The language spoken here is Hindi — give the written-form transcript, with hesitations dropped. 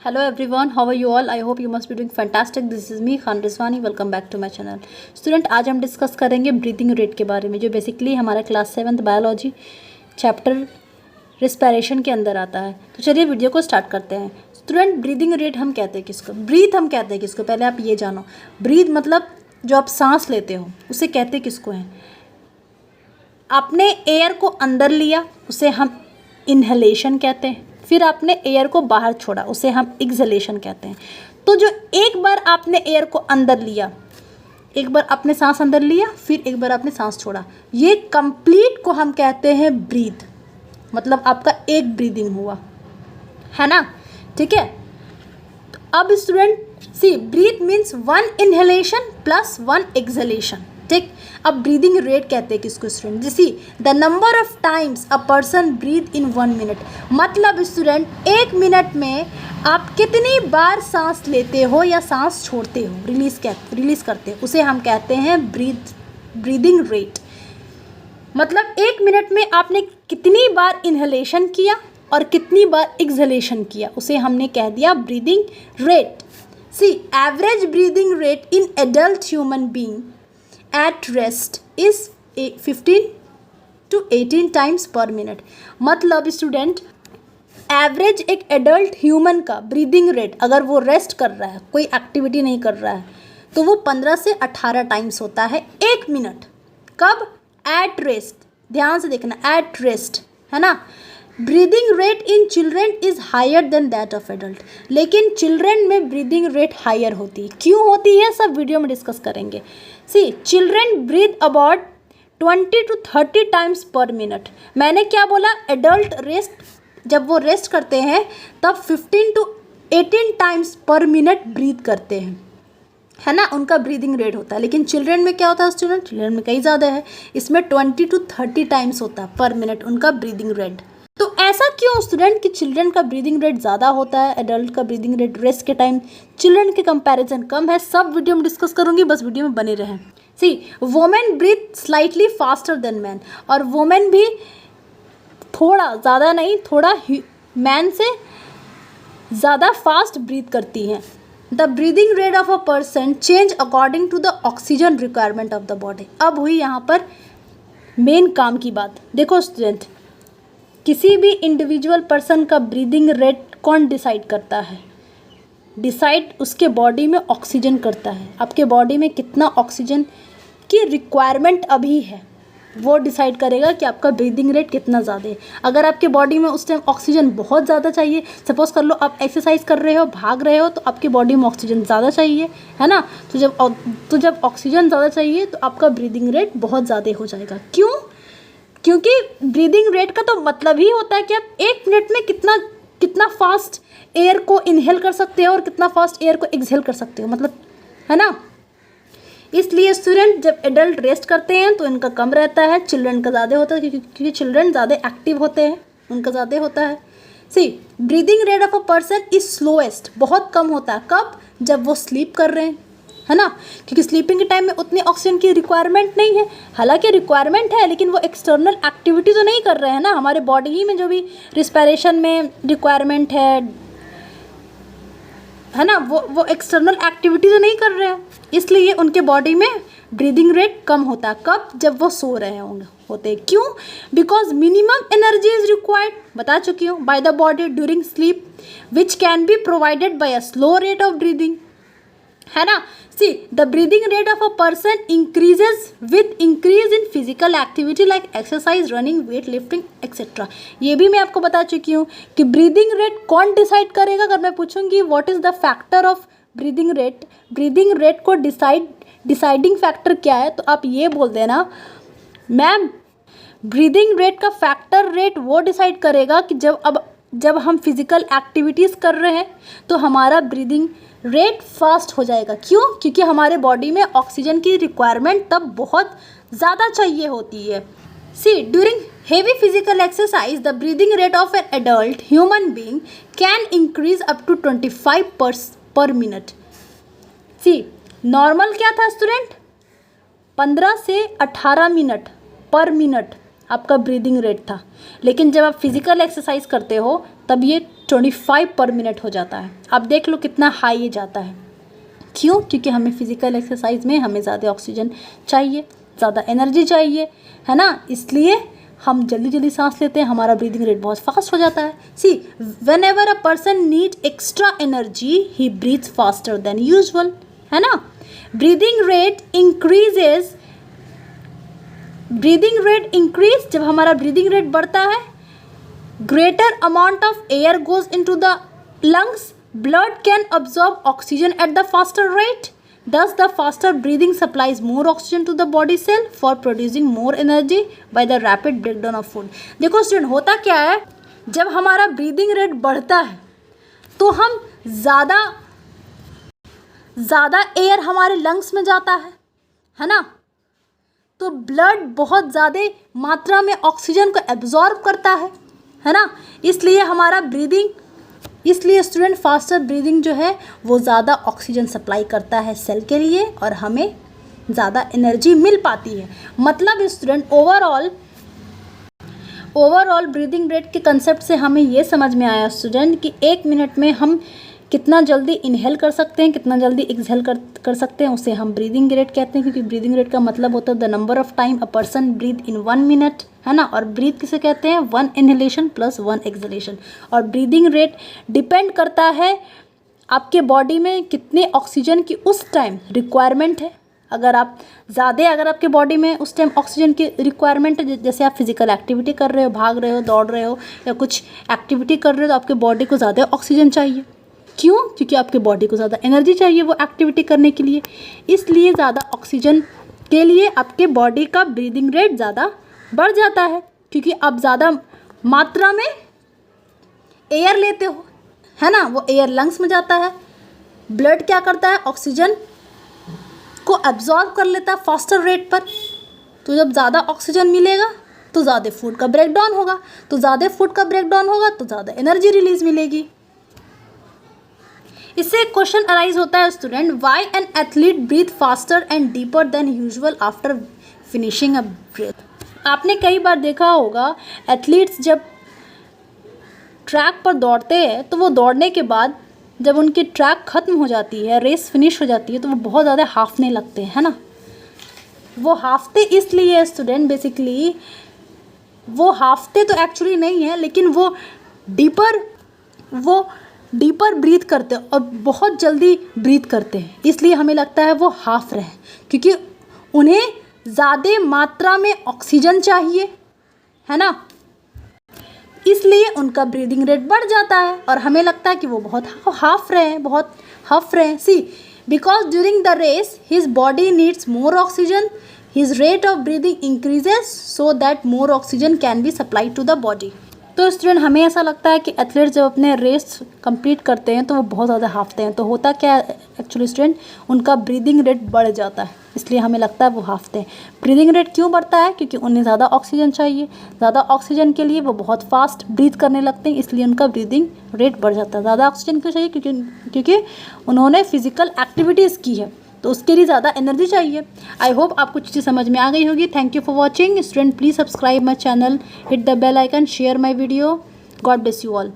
Hello everyone, how are you all? I hope you must be doing fantastic. This is me Khan Rizwani. Welcome back to my channel. Student, आज हम डिस्कस करेंगे ब्रीदिंग रेट के बारे में, जो बेसिकली हमारा class 7th biology chapter respiration के अंदर आता है। तो चलिए वीडियो को स्टार्ट करते हैं। स्टूडेंट, ब्रीदिंग रेट हम कहते हैं किसको? ब्रीथ हम कहते हैं किसको? पहले आप ये जानो, ब्रीथ मतलब जो आप सांस लेते हो उसे कहते किसको हैं? आपने एयर को अंदर लिया उसे हम इन्हेलेशन कहते हैं, फिर आपने एयर को बाहर छोड़ा उसे हम एक्सहेलेशन कहते हैं। तो जो एक बार आपने एयर को अंदर लिया, एक बार आपने सांस अंदर लिया, फिर एक बार आपने सांस छोड़ा, ये कंप्लीट को हम कहते हैं ब्रीथ। मतलब आपका एक ब्रीदिंग हुआ, है ना? ठीक है। तो अब student see, breath means 1 inhalation plus 1 exhalation. ठीक। अब ब्रीदिंग रेट कहते हैं किसको स्टूडेंट? जैसे the number of times a person breath in 1 minute. मतलब स्टूडेंट 1 मिनट में आप कितनी बार सांस लेते हो या सांस छोड़ते हो, रिलीज करते हो, उसे हम कहते हैं ब्रीदिंग रेट। मतलब 1 मिनट में आपने कितनी बार इन्हेलेशन किया और कितनी बार एक्सहेलेशन किया, उसे हमने कह दिया breathing rate. See, average breathing rate in adult human being at rest is 15 to 18 times per minute। मतलब स्टूडेंट, एवरेज एक एडल्ट ह्यूमन का ब्रीदिंग रेट, अगर वो रेस्ट कर रहा है, कोई एक्टिविटी नहीं कर रहा है, तो वो 15 से 18 टाइम्स होता है 1 मिनट। कब? At rest. ध्यान से देखना, एट रेस्ट, है ना? Breathing rate in children is higher than that of adult. लेकिन चिल्ड्रेन में ब्रीदिंग रेट हायर होती है। क्यों होती है, सब वीडियो में डिस्कस करेंगे। See, children breathe about 20 to 30 times per minute. मैंने क्या बोला? एडल्ट रेस्ट, जब वो रेस्ट करते हैं तब 15 to 18 times per minute breath करते हैं, है ना? उनका ब्रीदिंग रेट होता है। लेकिन चिल्ड्रेन में क्या होता है स्टूडेंट? चिल्ड्रेन में कहीं ज़्यादा है, इसमें 20 to 30 टाइम्स होता है पर मिनट उनका ब्रीदिंग रेट। तो ऐसा क्यों स्टूडेंट कि चिल्ड्रन का ब्रीदिंग रेट ज़्यादा होता है, एडल्ट का ब्रीदिंग रेट रेस्ट के टाइम चिल्ड्रन के कंपैरिजन कम है? सब वीडियो में डिस्कस करूंगी, बस वीडियो में बने रहें। See, women breathe slightly faster than man. और वोमेन भी थोड़ा, ज़्यादा नहीं, थोड़ा मैन से ज़्यादा फास्ट ब्रीथ करती हैं। The breathing rate of a person change according to the oxygen requirement of the body. अब हुई यहाँ पर मेन काम की बात। देखो स्टूडेंट, किसी भी इंडिविजुअल पर्सन का ब्रीदिंग रेट कौन डिसाइड करता है? डिसाइड उसके बॉडी में ऑक्सीजन करता है। आपके बॉडी में कितना ऑक्सीजन की रिक्वायरमेंट अभी है, वो डिसाइड करेगा कि आपका ब्रीदिंग रेट कितना ज़्यादा है। अगर आपके बॉडी में उस टाइम ऑक्सीजन बहुत ज़्यादा चाहिए, सपोज कर लो आप एक्सरसाइज कर रहे हो, भाग रहे हो, तो आपकी बॉडी में ऑक्सीजन ज़्यादा चाहिए, है ना? तो जब ऑक्सीजन ज़्यादा चाहिए तो आपका ब्रीदिंग रेट बहुत ज़्यादा हो जाएगा। क्यों? क्योंकि ब्रीदिंग रेट का तो मतलब ही होता है कि आप 1 मिनट में कितना फास्ट एयर को इनहेल कर सकते हो और कितना फास्ट एयर को एक्सहेल कर सकते हो, मतलब, है ना? इसलिए स्टूडेंट, जब एडल्ट रेस्ट करते हैं तो इनका कम रहता है, चिल्ड्रन का ज़्यादा होता है, क्योंकि चिल्ड्रन ज़्यादा एक्टिव होते हैं, उनका ज़्यादा होता है। See, breathing rate of a person is slowest, बहुत कम होता है। कब? जब वो स्लीप कर रहे हैं, है ना? क्योंकि स्लीपिंग के टाइम में उतनी ऑक्सीजन की रिक्वायरमेंट नहीं है। हालांकि रिक्वायरमेंट है, लेकिन वो एक्सटर्नल एक्टिविटी तो नहीं कर रहे हैं ना। हमारे बॉडी ही में जो भी रिस्पायरेशन में रिक्वायरमेंट है ना, वो एक्सटर्नल एक्टिविटी तो नहीं कर रहे हैं, इसलिए उनके बॉडी में ब्रीदिंग रेट कम होता है। कब? जब वो सो रहे होते हैं। क्यों? Because minimum energy is required, बता चुकी हूँ, by the body during sleep, which can be provided by a slow rate of breathing, है ना? See, the breathing rate of a person increases with increase in physical activity like exercise, running, weight lifting etcetera. ये भी मैं आपको बता चुकी हूँ कि ब्रीदिंग रेट कौन डिसाइड करेगा। अगर मैं पूछूंगी what is the factor of breathing rate को डिसाइडिंग फैक्टर क्या है, तो आप ये बोल देना, मैम ब्रीदिंग रेट का फैक्टर रेट वो डिसाइड करेगा कि जब हम फिजिकल एक्टिविटीज़ कर रहे हैं तो हमारा ब्रीदिंग रेट फास्ट हो जाएगा। क्यों? क्योंकि हमारे बॉडी में ऑक्सीजन की रिक्वायरमेंट तब बहुत ज़्यादा चाहिए होती है। See, during heavy physical exercise the breathing rate of an adult human being can increase up to 25 per minute. C, normal क्या था स्टूडेंट? 15 से 18 पर मिनट आपका ब्रीदिंग रेट था। लेकिन जब आप फिजिकल एक्सरसाइज करते हो तब ये 25 पर मिनट हो जाता है। अब देख लो कितना हाई ये जाता है। क्यों? क्योंकि हमें फिज़िकल एक्सरसाइज में हमें ज़्यादा ऑक्सीजन चाहिए, ज़्यादा एनर्जी चाहिए, है ना, इसलिए हम जल्दी जल्दी सांस लेते हैं, हमारा ब्रीदिंग रेट बहुत फास्ट हो जाता है। See whenever a person need extra energy he breathes faster than usual, है ना। ब्रीदिंग रेट इंक्रीज जब हमारा ब्रीदिंग रेट बढ़ता है, greater amount of air goes into the lungs, blood can absorb oxygen at the faster rate. Thus, the faster breathing supplies more oxygen to the body cell for producing more energy by the rapid breakdown of food. देखो स्टूडेंट, होता क्या है, जब हमारा ब्रीदिंग रेट बढ़ता है तो हम ज़्यादा एयर हमारे लंग्स में जाता है ना, तो ब्लड बहुत ज़्यादा मात्रा में ऑक्सीजन को एब्जॉर्ब करता है ना, इसलिए स्टूडेंट फास्टर ब्रीदिंग जो है वो ज़्यादा ऑक्सीजन सप्लाई करता है सेल के लिए और हमें ज़्यादा एनर्जी मिल पाती है। मतलब स्टूडेंट ओवरऑल ब्रीदिंग रेट के कंसेप्ट से हमें ये समझ में आया स्टूडेंट कि 1 मिनट में हम कितना जल्दी इनहेल कर सकते हैं, कितना जल्दी एक्सहेल कर सकते हैं, उसे हम ब्रीदिंग रेट कहते हैं। क्योंकि ब्रीदिंग रेट का मतलब होता है the number of time a person breath in 1 minute, है ना। और ब्रीथ किसे कहते हैं? 1 इनहेलेशन प्लस 1 एक्सहेलेशन। और ब्रीदिंग रेट डिपेंड करता है आपके बॉडी में कितने ऑक्सीजन की उस टाइम रिक्वायरमेंट है। अगर आपके बॉडी में उस टाइम ऑक्सीजन की रिक्वायरमेंट है, जैसे आप फिजिकल एक्टिविटी कर रहे हो, भाग रहे हो, दौड़ रहे हो या कुछ एक्टिविटी कर रहे हो, तो आपके बॉडी को ज़्यादा ऑक्सीजन चाहिए। क्यों? क्योंकि आपके बॉडी को ज़्यादा एनर्जी चाहिए वो एक्टिविटी करने के लिए, इसलिए ज़्यादा ऑक्सीजन के लिए आपके बॉडी का ब्रीदिंग रेट ज़्यादा बढ़ जाता है। क्योंकि आप ज़्यादा मात्रा में एयर लेते हो, है ना, वो एयर लंग्स में जाता है, ब्लड क्या करता है? ऑक्सीजन को एब्जॉर्ब कर लेता है फास्टर रेट पर। तो जब ज़्यादा ऑक्सीजन मिलेगा तो ज़्यादा फूड का ब्रेकडाउन होगा, तो ज़्यादा एनर्जी रिलीज मिलेगी। इससे एक क्वेश्चन अराइज होता है student, why an athlete breath faster and deeper than usual after finishing a breath. आपने कई बार देखा होगा एथलीट्स जब ट्रैक पर दौड़ते हैं तो वो दौड़ने के बाद जब उनकी ट्रैक ख़त्म हो जाती है, रेस फिनिश हो जाती है, तो वो बहुत ज़्यादा हाफने लगते हैं, है ना। वो हाफते इसलिए स्टूडेंट, बेसिकली वो हाफते तो एक्चुअली नहीं है, लेकिन वो डीपर ब्रीथ करते हैं और बहुत जल्दी ब्रीथ करते हैं, इसलिए हमें लगता है वो हाफ रहे, क्योंकि उन्हें ज़्यादा मात्रा में ऑक्सीजन चाहिए, है ना, इसलिए उनका ब्रीदिंग रेट बढ़ जाता है और हमें लगता है कि वो बहुत हफ रहे हैं। See because during the race his body needs more oxygen, his rate of breathing increases so that more oxygen can be supply to the body. तो स्टूडेंट, हमें ऐसा लगता है कि एथलीट जब अपने रेस कंप्लीट करते हैं तो वो बहुत ज़्यादा हाफते हैं, तो होता क्या है एक्चुअली स्टूडेंट, उनका ब्रीदिंग रेट बढ़ जाता है, इसलिए हमें लगता है वो हाफते हैं। ब्रीदिंग रेट क्यों बढ़ता है? क्योंकि उन्हें ज़्यादा ऑक्सीजन चाहिए, ज़्यादा ऑक्सीजन के लिए वो बहुत फास्ट ब्रीथ करने लगते हैं, इसलिए उनका ब्रीदिंग रेट बढ़ जाता है। ज़्यादा ऑक्सीजन क्यों चाहिए? क्योंकि उन्होंने फिजिकल एक्टिविटीज़ की है, तो उसके लिए ज़्यादा एनर्जी चाहिए। आई होप आपको चीज़ें समझ में आ गई होगी। Thank you for watching student, please subscribe my channel, hit the bell icon, share my video. God bless you all.